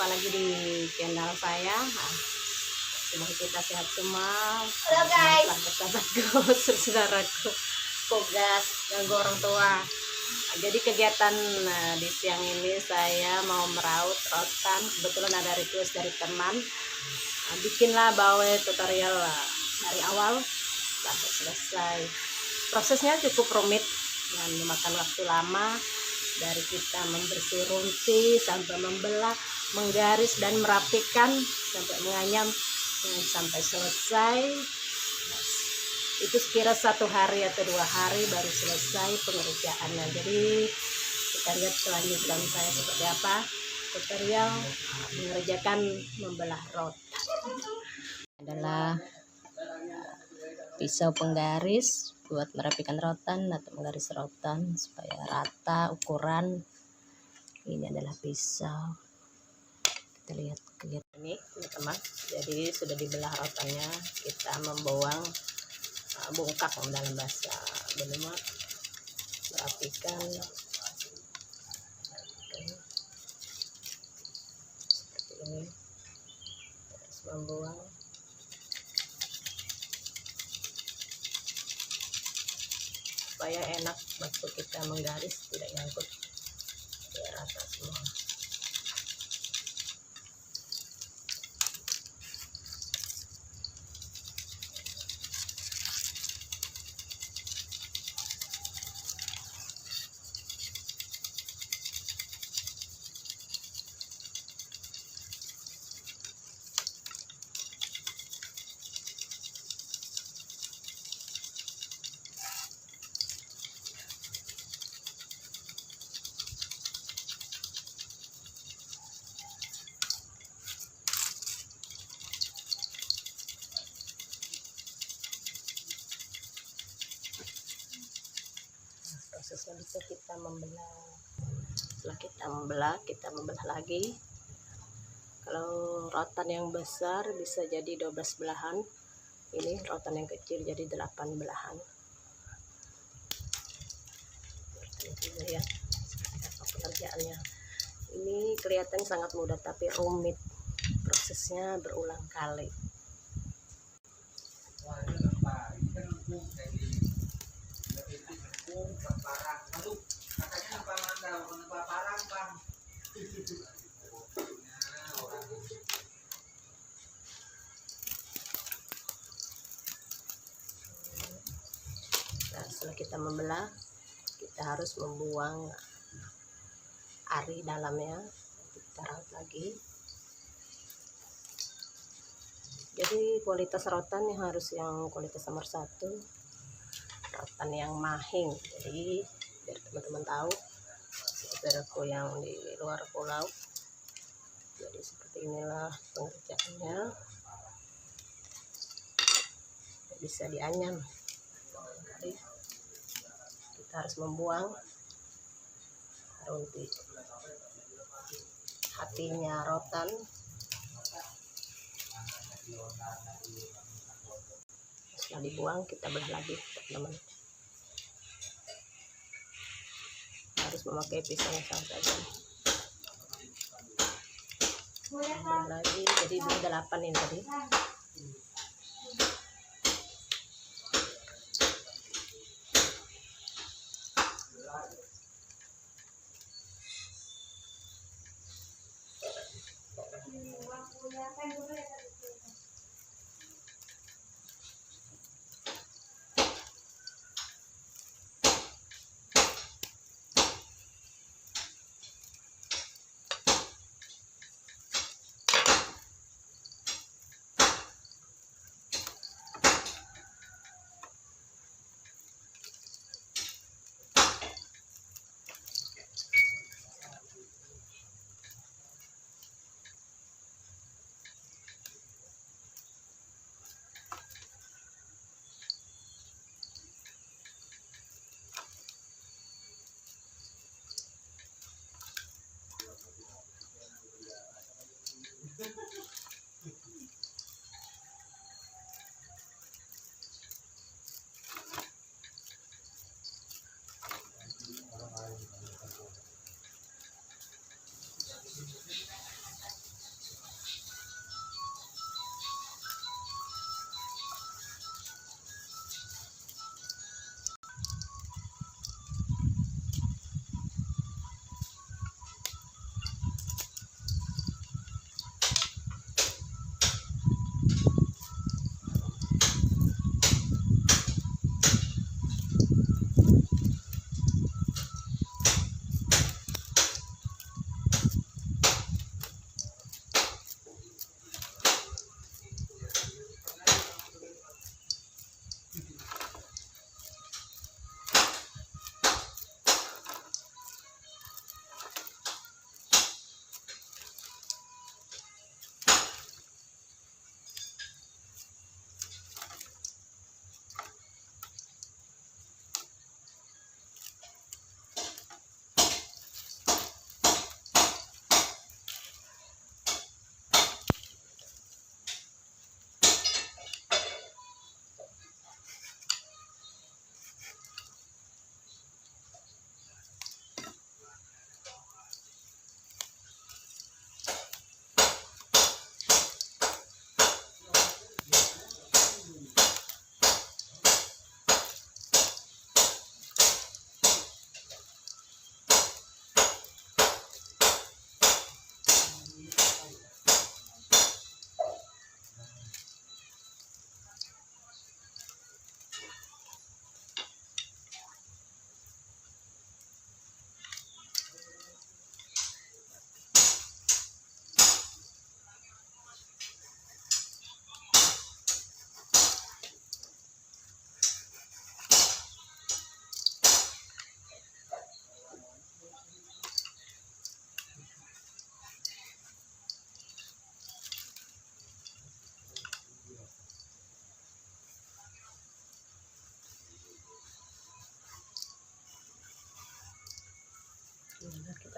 jumpa lagi di channel saya. Semoga kita sehat semua. Halo guys, sahabat-sahabatku, saudaraku, tugas ganggu orang tua. Jadi kegiatan di siang ini saya mau meraut rotan. Kebetulan ada request dari teman, bikinlah bawe tutorial dari awal sampai selesai. Prosesnya cukup rumit dan memakan waktu lama, dari kita membersih runti sampai membelah, menggaris dan merapikan sampai menganyam sampai selesai. Itu sekira 1 hari atau 2 hari baru selesai pengerjaannya. Jadi kita lihat kelanjutan saya seperti apa tutorial mengerjakan membelah rotan. Adalah pisau penggaris buat merapikan rotan atau menggaris rotan supaya rata ukuran. Ini adalah pisau. Kita lihat kegiatan ini teman-teman. Jadi sudah dibelah rotannya, kita membuang bungkak dalam bahasa Benua, merapikan seperti ini, terus membuang. Supaya enak waktu kita menggaris, tidak nyangkut, biar rata semua. Prosesnya bisa kita membelah. Setelah kita membelah lagi. Kalau rotan yang besar bisa jadi 12 belahan, ini rotan yang kecil jadi 8 belahan. Lihat apa pengerjaannya. Ini kelihatan sangat mudah tapi rumit, prosesnya berulang kali. Nah, setelah kita membelah, kita harus membuang ari dalamnya, kita raut lagi. Jadi kualitas rotan yang harus yang kualitas nomor 1, rotan yang mahing. Jadi biar teman-teman tahu, saudaraku yang di luar pulau. Jadi seperti inilah pengerjaannya, bisa dianyam. Jadi kita harus membuang runti hatinya rotan. Setelah dibuang kita belah lagi teman-teman. Harus memakai pisau yang sama saja. Belah lagi, jadi 8 ini tadi.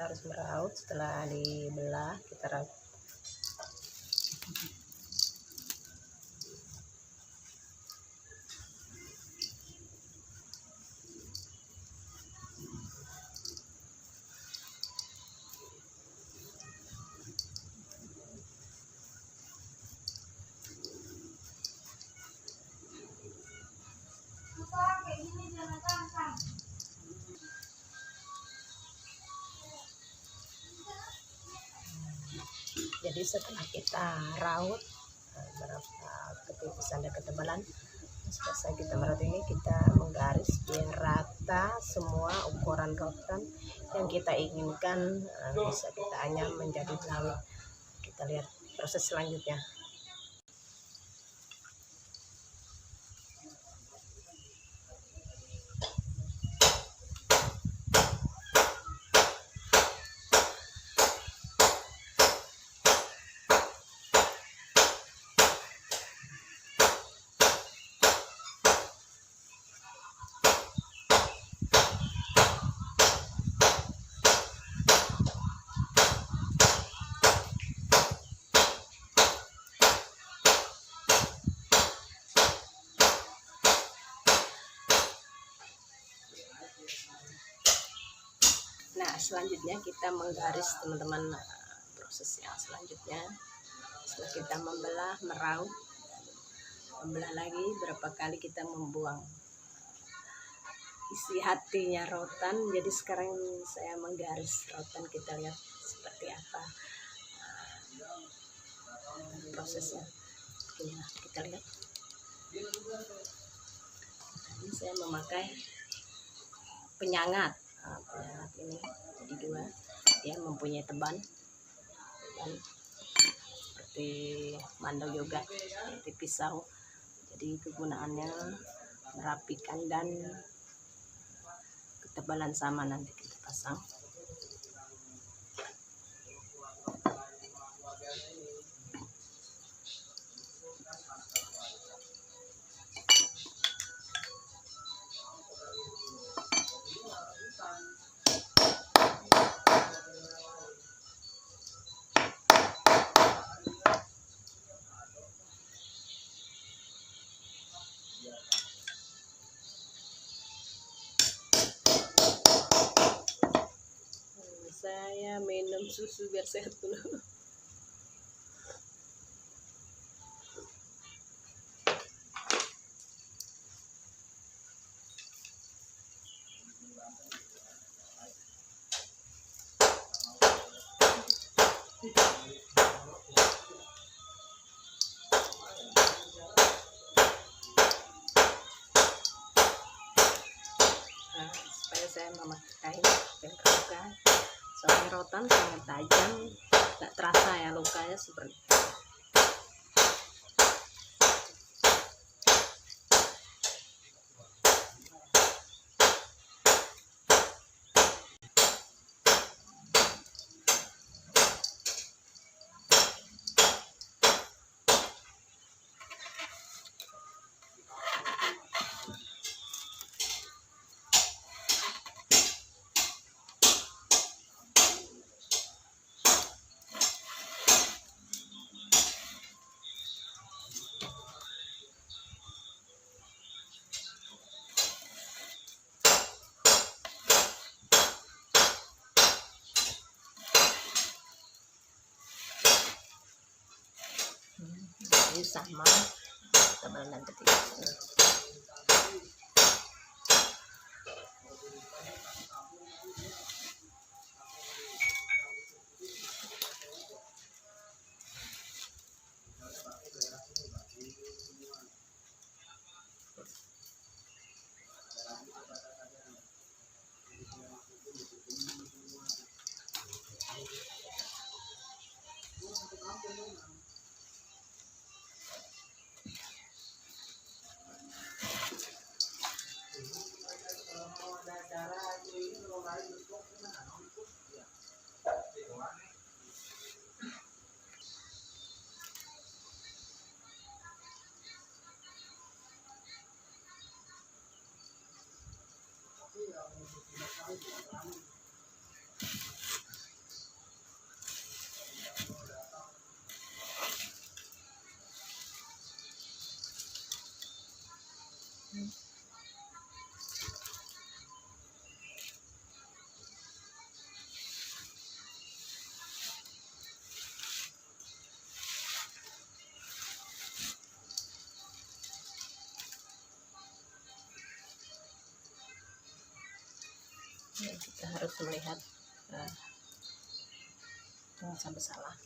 kita harus meraut. Setelah dibelah kita raut. Jadi setelah kita raut berapa ketipisan dan ketebalan, selesai kita meraut ini, kita menggaris biar rata semua ukuran rotan yang kita inginkan, bisa kita anyam menjadi belawit. Kita lihat proses selanjutnya. Nah, selanjutnya kita menggaris, teman-teman. Proses yang selanjutnya setelah kita membelah, meraut, membelah lagi, berapa kali kita membuang isi hatinya rotan. Jadi sekarang saya menggaris rotan, kita lihat seperti apa prosesnya. Inilah, kita lihat. Ini saya memakai penyangat. Penyangat ini jadi dua, dia mempunyai teban seperti mandau juga, seperti pisau. Jadi kegunaannya merapikan dan ketebalan sama, nanti kita pasang. Saya minum susu biar sehat dulu. Supaya saya memakai luka, soalnya rotan sangat tajam, nggak terasa ya lukanya seperti. Ini sama tebalan ketiga. Ya, kita harus melihat, jangan sampai salah.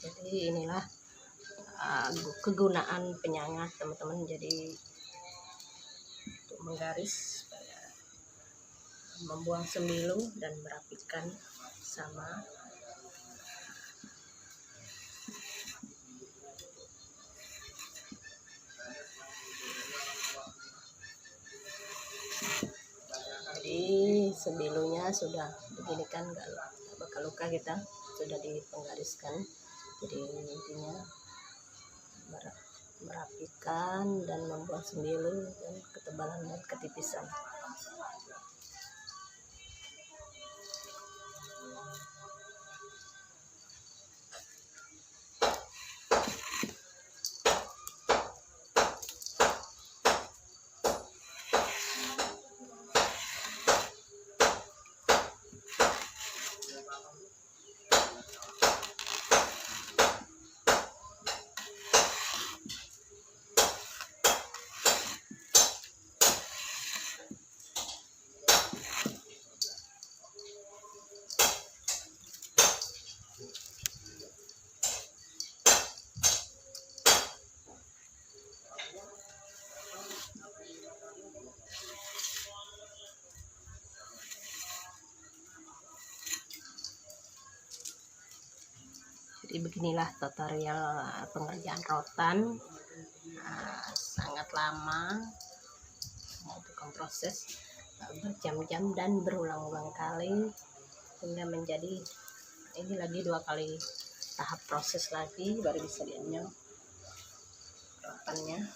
Jadi inilah kegunaan penyangat teman-teman. Jadi untuk menggaris, membuang sembilu dan merapikan sama. Jadi sembilunya sudah begini kan, nggak bakal luka, kita sudah dipenggariskan. Jadi intinya merapikan dan membuang sembilu dan ketebalan dan ketipisan. Jadi beginilah tutorial pengerjaan rotan. Sangat lama, membutuhkan proses berjam-jam dan berulang-ulang kali hingga menjadi ini lagi 2 kali tahap proses lagi baru bisa dianyam rotannya.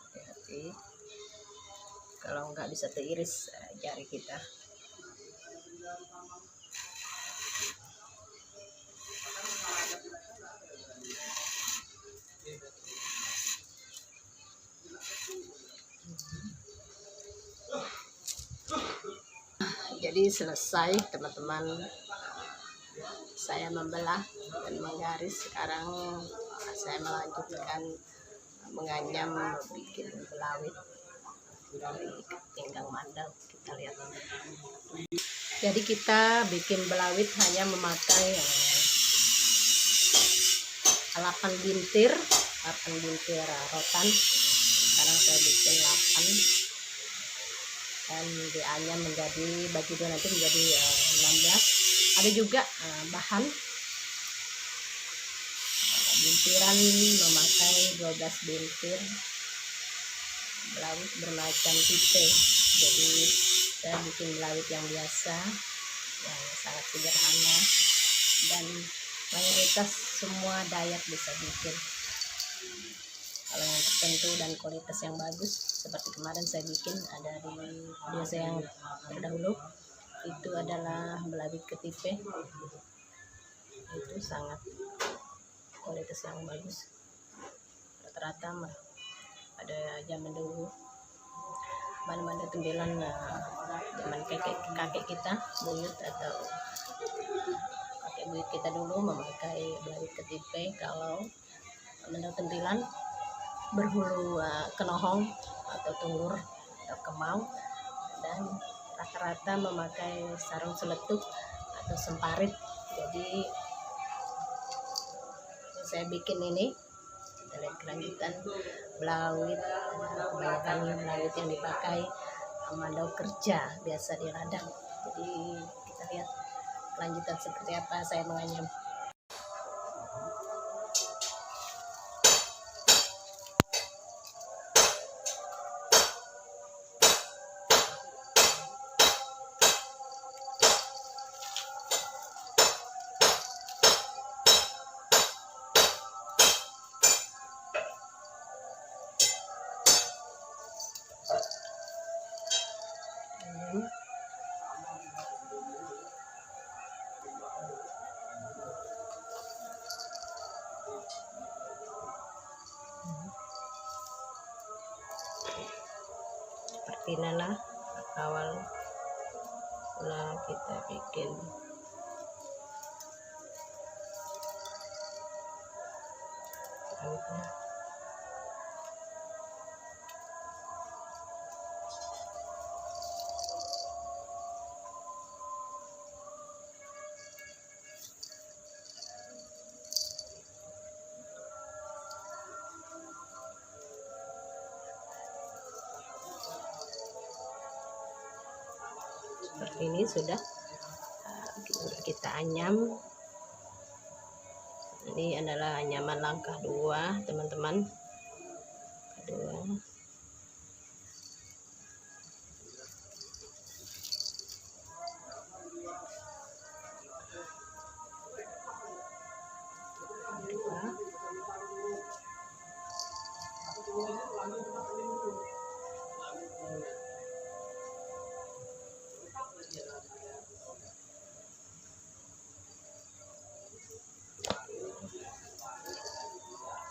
Hati-hati kalau nggak bisa teriris jari kita. Jadi selesai teman-teman, saya membelah dan menggaris. Sekarang saya melanjutkan menganyam, bikin belawit dari pinggang mandau. Kita lihat. Jadi kita bikin belawit hanya memakai 8 bintir rotan. Sekarang saya bikin 8 dan dianyam menjadi bagi dua, nanti menjadi 16. Ada juga bahan bintiran, memakai 12 bintir belawit bermacam tipe. Jadi saya bikin belawit yang biasa, yang sangat sederhana, dan mayoritas semua dayak bisa bikin. Kalau yang tertentu dan kualitas yang bagus seperti kemarin saya bikin, ada di video saya yang terdahulu, itu adalah belawit ketipe. Itu sangat kualitas yang bagus, rata-rata pada zaman dulu mana-mana tembilan zaman kakek kita, buyut atau kakek buyut kita dulu memakai belawit ketipe kalau mendang tembilan berhulu kenohong atau tunggur atau kemau, dan rata-rata memakai sarung seletuk atau semparit. Jadi saya bikin ini, kita lihat kelanjutan belawit. Kebanyakan belawit yang dipakai mandau kerja biasa di ladang. Jadi kita lihat kelanjutan seperti apa saya menganyam. Seperti inilah awal kita bikin belawitnya. Seperti ini sudah kita anyam. Ini adalah anyaman langkah 2 teman-teman, kedua.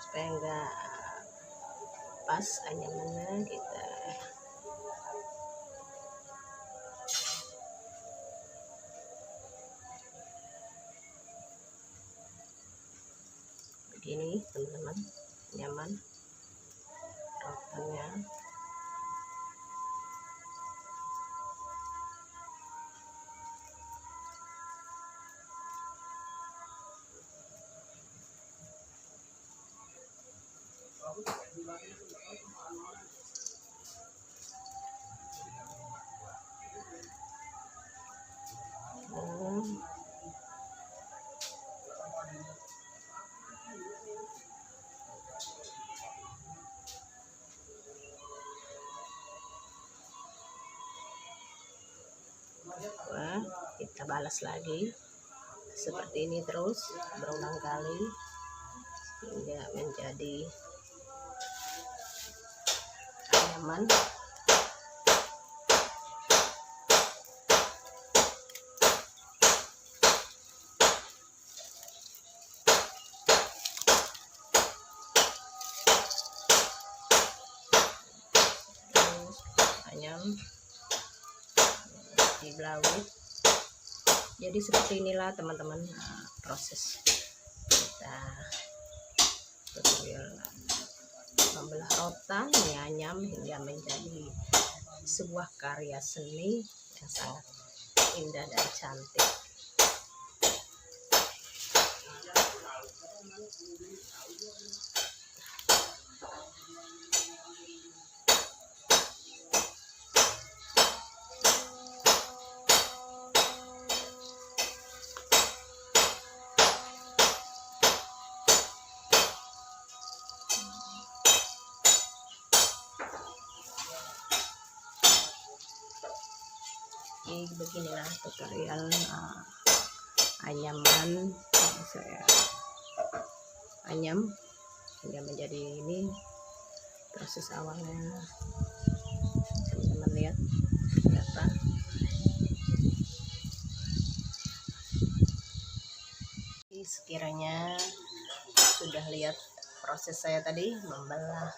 Supaya enggak pas anyamannya, kita begini teman-teman, nyaman rotannya. Wah, kita balas lagi seperti ini terus berulang kali hingga menjadi anyaman. Anyam di belawit. Jadi seperti inilah teman-teman proses kita membelah rotan, menyanyam hingga menjadi sebuah karya seni yang sangat indah dan cantik. Jadi beginilah tutorial anyaman yang saya anyam hingga menjadi ini. Proses awalnya teman-teman lihat apa. Sekiranya sudah lihat proses saya tadi membelah,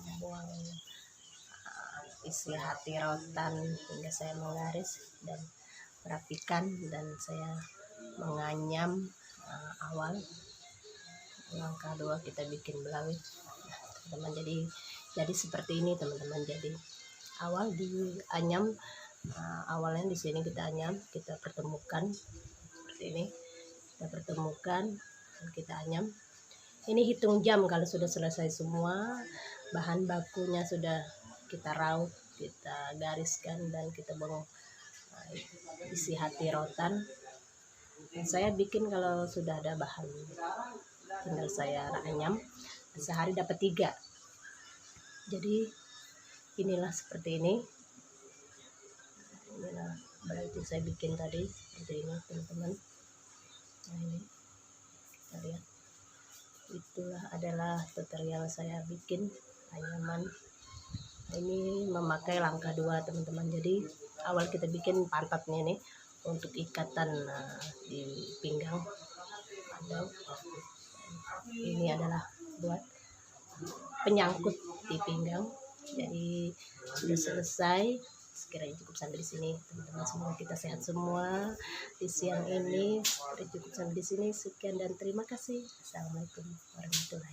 membuang isi hati rotan hingga saya menggaris dan merapikan, dan saya menganyam awal. Langkah 2 kita bikin belawit, teman-teman. Jadi seperti ini teman-teman. Jadi awal dianyam, awalnya di sini kita anyam, kita pertemukan seperti ini, kita pertemukan dan kita anyam. Ini hitung jam kalau sudah selesai semua, bahan bakunya sudah kita raut, kita gariskan, dan kita bongong isi hati rotan. Dan saya bikin kalau sudah ada bahan, tinggal saya anyam, sehari dapat 3. Jadi inilah seperti ini, inilah berarti saya bikin tadi seperti ini teman-teman. Nah ini kita lihat, itulah adalah tutorial saya bikin anyaman. Ini memakai langkah 2 teman-teman. Jadi awal kita bikin pantatnya nih untuk ikatan di pinggang. Ini adalah buat penyangkut di pinggang. Jadi sudah selesai. Sekiranya cukup sampai di sini teman-teman. Semoga kita sehat semua di siang ini. Cukup sampai di sini. Sekian dan terima kasih. Assalamualaikum warahmatullahi wabarakatuh.